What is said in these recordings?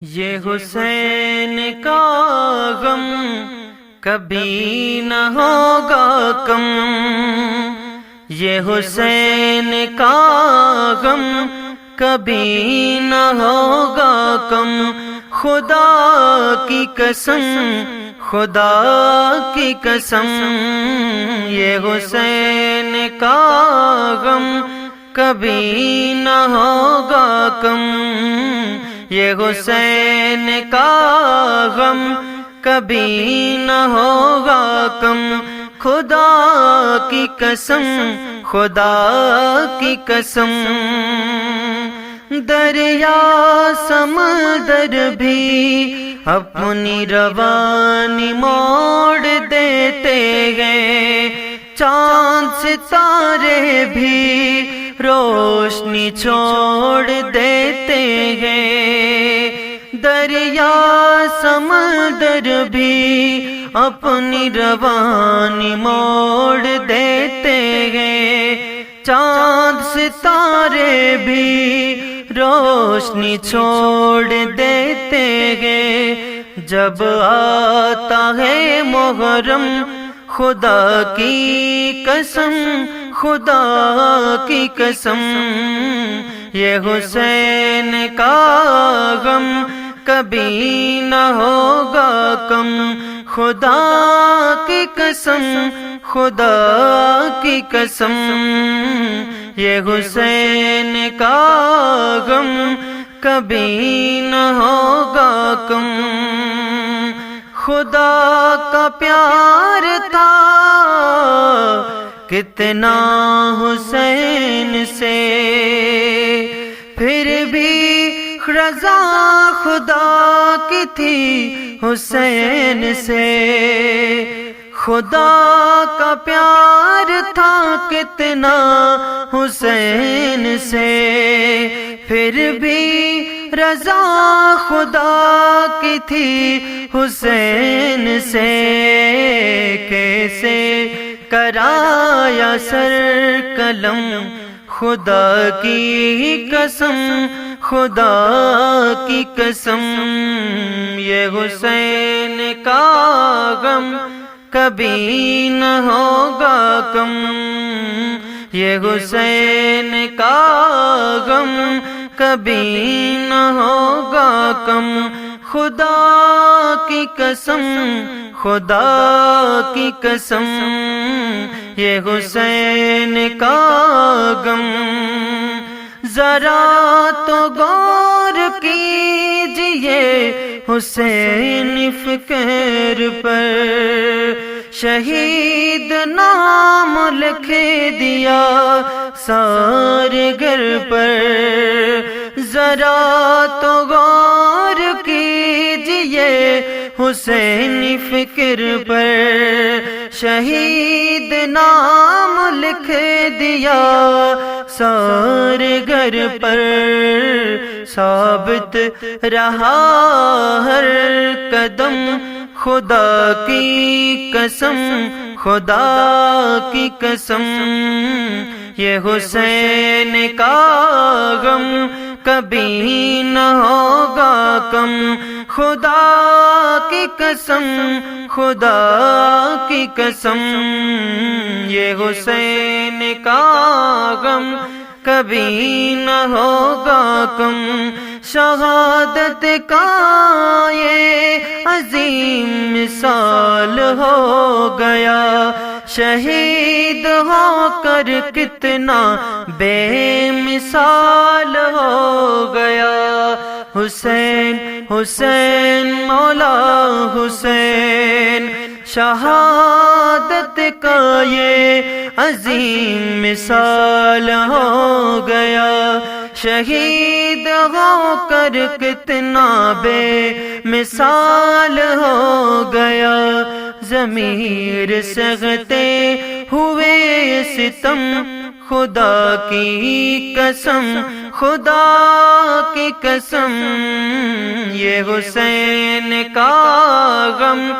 یہ حسین کا غم کبھی نہ ہوگا کم، یہ حسین کا غم کبھی نہ ہوگا کم، خدا کی قسم خدا کی قسم، یہ حسین کا غم کبھی نہ ہوگا کم، یہ حسین کا غم کبھی نہ ہوگا کم، خدا کی قسم خدا کی قسم، دریا سمندر بھی اپنی روانی موڑ دیتے ہیں، چاند ستارے بھی روشنی چھوڑ دیتے ہیں، دریا سمندر بھی اپنی روانی موڑ دیتے ہیں، چاند ستارے بھی روشنی چھوڑ دیتے ہیں، جب آتا ہے محرم خدا کی قسم خدا کی قسم، یہ حسین کا غم کبھی نہ ہوگا کم، خدا کی قسم خدا کی قسم، یہ حسین کا غم کبھی نہ ہوگا کم، خدا کا پیار تھا کتنا حسین سے، پھر بھی رضا خدا کی تھی حسین سے، خدا کا پیار تھا کتنا حسین سے، پھر بھی رضا خدا کی تھی حسین سے، کیسے کرایا سر قلم خدا کی قسم خدا کی قسم، یہ حسین کا غم کبھی نہ ہوگا کم، یہ حسین کا غم کبھی نہ ہوگا کم، خدا کی قسم خدا کی قسم، یہ حسین کا غم، ذرا تو غور کیجئے حسین فقیر پر، شہید نام لکھ دیا سارے گھر پر، ذرا تو غور کیجئے حسین فقیر پر، شہید نام لکھ دیا سارے گھر پر، ثابت رہا ہر قدم خدا کی قسم خدا کی قسم، یہ حسین کا غم کبھی نہ ہوگا کم، خدا کی قسم خدا کی قسم، یہ حسین کا غم کبھی نہ ہوگا کم، شہادت کا یہ عظیم مثال ہو گیا، شہید ہو کر کتنا بے مثال ہو گیا، حسین حسین مولا حسین، شہادت کا یہ عظیم مثال ہو گیا، شہید ہو کر کتنا بے مثال ہو گیا، ضمیر سہتے ہوئے ستم خدا کی قسم خدا کی قسم، یہ حسین کا غم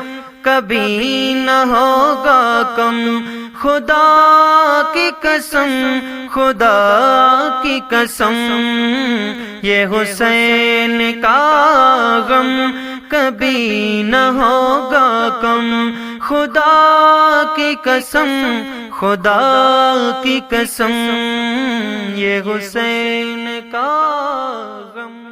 کبھی نہ ہوگا کم، خدا کی قسم، خدا کی قسم، یہ حسین کا غم کبھی نہ ہوگا کم، خدا کی قسم، خدا کی قسم، یہ حسین کا غم